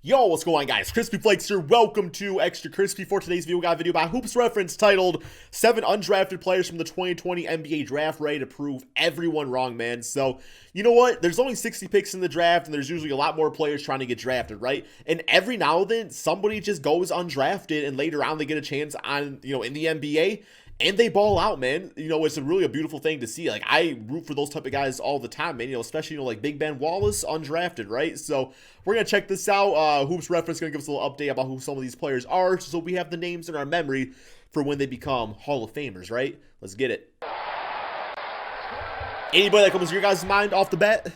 Yo, what's going on, guys? Crispy Flakes here. Welcome to Extra Crispy. For today's video, we got a video about Hoops Reference titled 7 Undrafted Players from the 2020 NBA Draft, ready to prove everyone wrong, man. So, you know what? There's only 60 picks in the draft, and there's usually a lot more players trying to get drafted, right? And every now and then, somebody just goes undrafted, and later on, they get a chance on, in the NBA. And they ball out, man. It's really a beautiful thing to see. Like, I root for those type of guys all the time, man. Especially, like Big Ben Wallace, undrafted, right? So, we're going to check this out. Hoops Reference going to give us a little update about who some of these players are, so we have the names in our memory for when they become Hall of Famers, right? Let's get it. Anybody that comes to your guys' mind off the bat?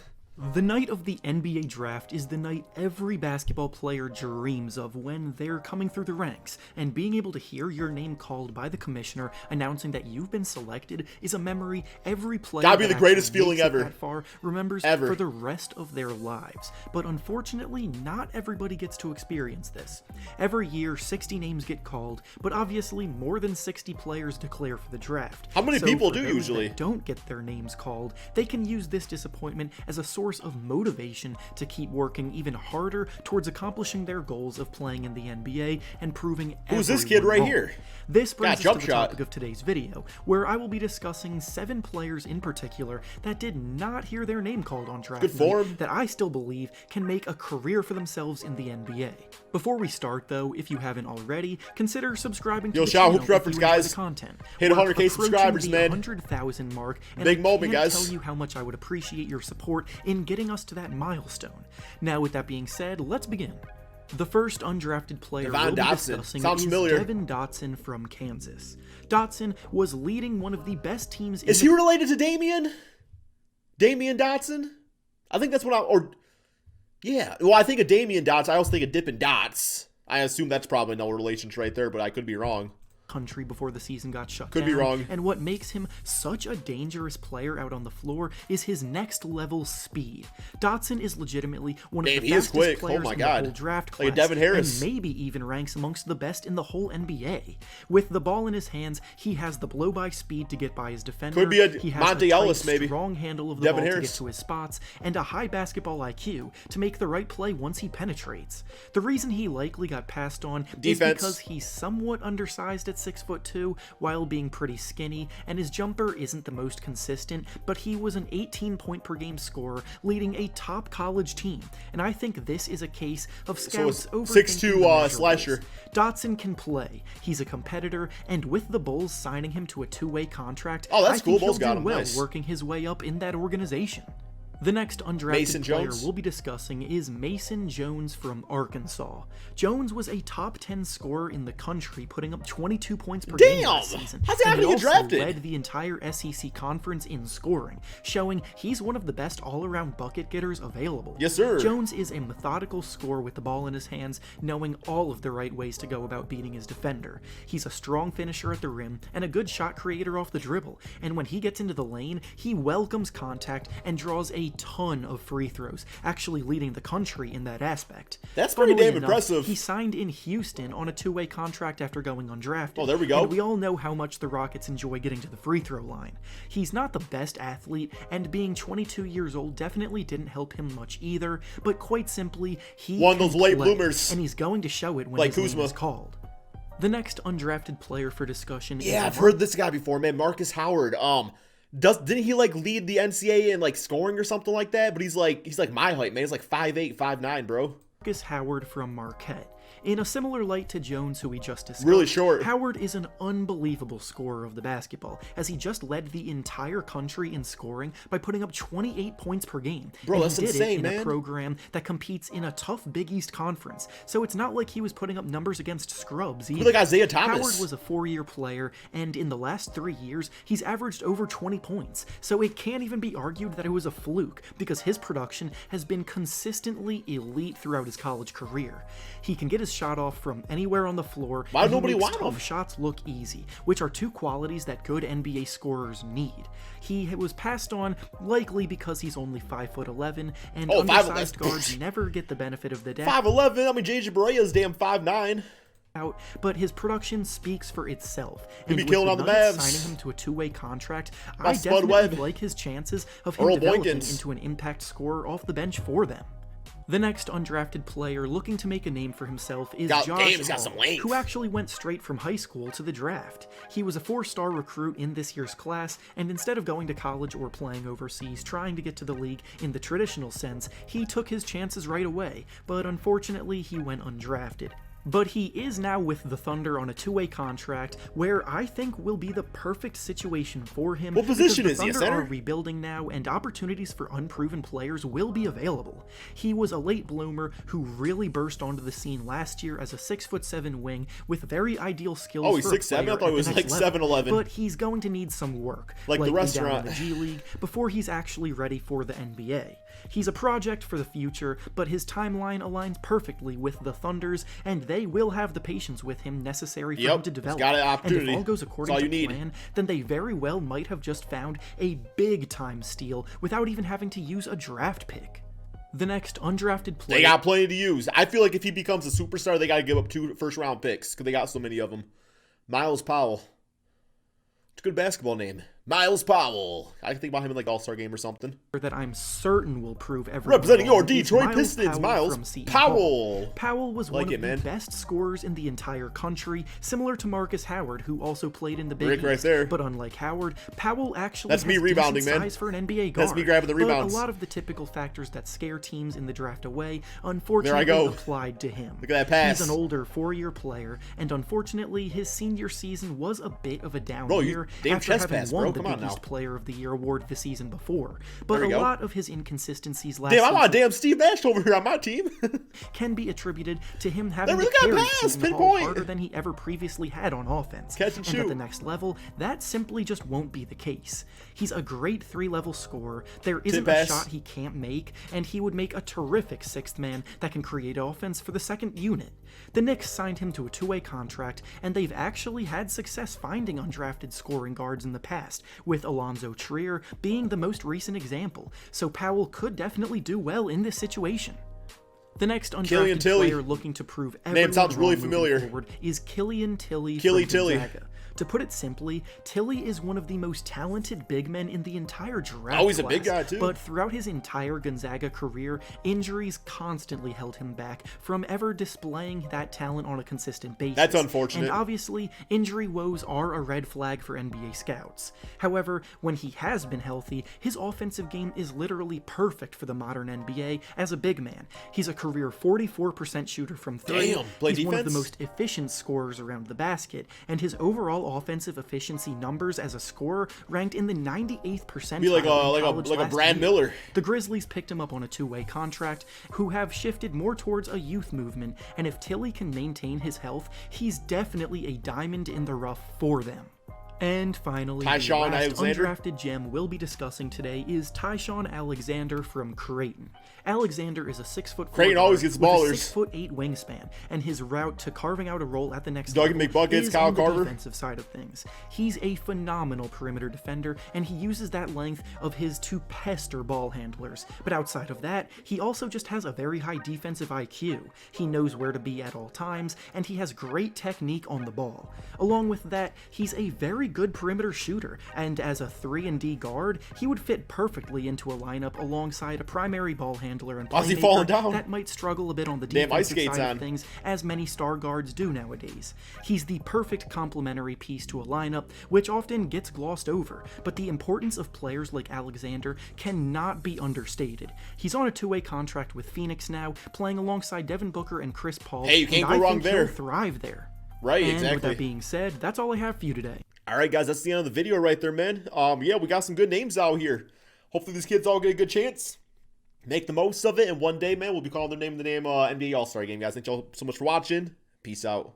The night of the NBA draft is the night every basketball player dreams of when they're coming through the ranks, and being able to hear your name called by the commissioner announcing that you've been selected is a memory every player gotta be the greatest feeling ever that far remembers for the rest of their lives. But unfortunately, not everybody gets to experience this. Every year, 60 names get called, but obviously more than 60 players declare for the draft. How many people do usually? That don't get their names called, they can use this disappointment as a source of motivation to keep working even harder towards accomplishing their goals of playing in the NBA and proving who's this kid right here? This brings us to the topic of today's video, where I will be discussing 7 players in particular that did not hear their name called on draft night that I still believe can make a career for themselves in the NBA. Before we start, though, if you haven't already, consider subscribing to the channel Hoops Reference, guys. The content. Hit 100K subscribers, man. 100,000 mark, and big moment, I can't guys. tell you how much I would appreciate your support in getting us to that milestone. Now, with that being said, let's begin. The first undrafted player we'll be discussing is Devin Dotson from Kansas. Dotson was leading one of the best teams in Is he related to Damian? Damian Dotson? I think that's what yeah. Well, I think of Damian Dotson. I also think of Dippin' Dots. I assume that's probably no relationship right there, but I could be wrong. Country before the season got shut down. Could be wrong. And what makes him such a dangerous player out on the floor is his next level speed. Dotson is legitimately one of the fastest players in the whole draft class, like Devin Harris, and maybe even ranks amongst the best in the whole NBA. With the ball in his hands, he has the blow-by speed to get by his defender. Could be a he has Monte Ellis, maybe. Strong handle of the Devin ball Harris to get to his spots, and a high basketball IQ to make the right play once he penetrates. The reason he likely got passed on is because he's somewhat undersized at 6'2", while being pretty skinny, and his jumper isn't the most consistent, but he was an 18-point per game scorer leading a top college team, and I think this is a case of scouts overthinking 6'2" slasher. Dotson can play. He's a competitor, and with the Bulls signing him to a 2-way contract, that's cool. I think Bulls he'll got do him. well Nice. working his way up in that organization. The next undrafted player we'll be discussing is Mason Jones from Arkansas. Jones was a top 10 scorer in the country, putting up 22 points per game last season. How's that and get drafted? Led the entire SEC conference in scoring, showing he's one of the best all-around bucket getters available. Yes, sir. Jones is a methodical scorer with the ball in his hands, knowing all of the right ways to go about beating his defender. He's a strong finisher at the rim and a good shot creator off the dribble, and when he gets into the lane, he welcomes contact and draws a ton of free throws, actually leading the country in that aspect. That's pretty damn impressive. He signed in Houston on a 2-way contract after going undrafted. Oh, there we go. And we all know how much the Rockets enjoy getting to the free throw line. He's not the best athlete, and being 22 years old definitely didn't help him much either, but quite simply, he one of those late play, bloomers, and he's going to show it when like his name is called. The next undrafted player for discussion is I've heard this guy before, man. Markus Howard. Didn't he lead the NCAA in scoring or something like that? But he's like my height, man. He's like 5'8", 5'9", bro. Markus Howard from Marquette. In a similar light to Jones, who we just discussed, really short. Howard is an unbelievable scorer of the basketball, as he just led the entire country in scoring by putting up 28 points per game. Bro, and that's he did insane, it in man. A program that competes in a tough Big East conference, so it's not like he was putting up numbers against scrubs either. Like Isaiah Thomas. Howard was a 4-year player, and in the last 3 years, he's averaged over 20 points, so it can't even be argued that it was a fluke, because his production has been consistently elite throughout his college career. He can get his shot off from anywhere on the floor. Why would nobody want him? Tough shots look easy, which are 2 qualities that good NBA scorers need. He was passed on likely because he's only 5'11", and undersized guards never get the benefit of the doubt. 5'11", I mean JJ Barea damn 5'9". But his production speaks for itself. He'd be killing on the Mavs. Signing him to a 2-way contract, I definitely like his chances of him developing into an impact scorer off the bench for them. The next undrafted player looking to make a name for himself is Josh Hall, who actually went straight from high school to the draft. He was a 4-star recruit in this year's class, and instead of going to college or playing overseas trying to get to the league in the traditional sense, he took his chances right away, but unfortunately he went undrafted. But he is now with the Thunder on a 2-way contract, where I think will be the perfect situation for him. What position is he, the Thunder are rebuilding now, and opportunities for unproven players will be available. He was a late bloomer who really burst onto the scene last year as a 6'7" wing with very ideal skills. Oh, he's 6'7"? I thought he was like 7'11". But he's going to need some work, like the restaurant, down in the G League, before he's actually ready for the NBA. He's a project for the future, but his timeline aligns perfectly with the Thunder's, and they will have the patience with him necessary for him to develop. And if all goes according to plan, then they very well might have just found a big-time steal without even having to use a draft pick. The next undrafted player... They got plenty to use. I feel like if he becomes a superstar, they got to give up 2 first-round picks, because they got so many of them. Myles Powell. It's a good basketball name. Myles Powell. I can think about him in like All-Star game or something. That I'm certain will prove everyone representing your wrong Detroit Pistons, Myles Powell. Powell was one of the best scorers in the entire country, similar to Markus Howard, who also played in the Big East. Right there. But unlike Howard, Powell actually has decent size for an NBA guard. That's me grabbing the rebounds. But a lot of the typical factors that scare teams in the draft away, unfortunately, applied to him. Look at that pass. He's an older 4-year player, and unfortunately, his senior season was a bit of a down year after having won the Big East Player of the Year award the season before. But a lot of his inconsistencies last season... I'm on damn Steve Nash over here on my team. ...can be attributed to him having to carry Seton Hall harder than he ever previously had on offense. Catch and shoot. At the next level, that simply just won't be the case. He's a great 3-level scorer, there isn't a shot he can't make, and he would make a terrific 6th man that can create offense for the second unit. The Knicks signed him to a 2-way contract, and they've actually had success finding undrafted scoring guards in the past, with Alonzo Trier being the most recent example, so Powell could definitely do well in this situation. The next undrafted player looking to prove everyone sounds really familiar forward is Killian Tillie. To put it simply, Tillie is one of the most talented big men in the entire draft. Oh, he's a big guy too. But throughout his entire Gonzaga career, injuries constantly held him back from ever displaying that talent on a consistent basis. That's unfortunate. And obviously, injury woes are a red flag for NBA scouts. However, when he has been healthy, his offensive game is literally perfect for the modern NBA as a big man. He's a career 44% shooter from 3. He's one of the most efficient scorers around the basket, and his overall offensive efficiency numbers as a scorer ranked in the 98th percentile. Be like a Brad Miller. The Grizzlies picked him up on a 2-way contract, who have shifted more towards a youth movement, and if Tillie can maintain his health, he's definitely a diamond in the rough for them. And finally, Ty-Shon the last Alexander. undrafted gem we'll be discussing today is Ty-Shon Alexander from Creighton. Alexander is a 6'4" Creighton always gets ballers. With a 6'8" wingspan, and his route to carving out a role at the next Doug level McBuckets, is Kyle on the Carver. defensive side of things. He's a phenomenal perimeter defender, and he uses that length of his to pester ball handlers. But outside of that, he also just has a very high defensive IQ. He knows where to be at all times, and he has great technique on the ball. Along with that, he's a very good perimeter shooter, and as a 3-and-D guard, he would fit perfectly into a lineup alongside a primary ball handler and playmaker that might struggle a bit on the defensive side of things, as many star guards do nowadays. He's the perfect complementary piece to a lineup, which often gets glossed over, but the importance of players like Alexander cannot be understated. He's on a 2-way contract with Phoenix now, playing alongside Devin Booker and Chris Paul, hey, you can't and go wrong he'll there. Thrive there. Right, and exactly. With that being said, that's all I have for you today. All right, guys, that's the end of the video right there, man. Yeah, we got some good names out here. Hopefully these kids all get a good chance. Make the most of it, and one day, man, we'll be calling their name in the NBA All-Star game, guys. Thank y'all so much for watching. Peace out.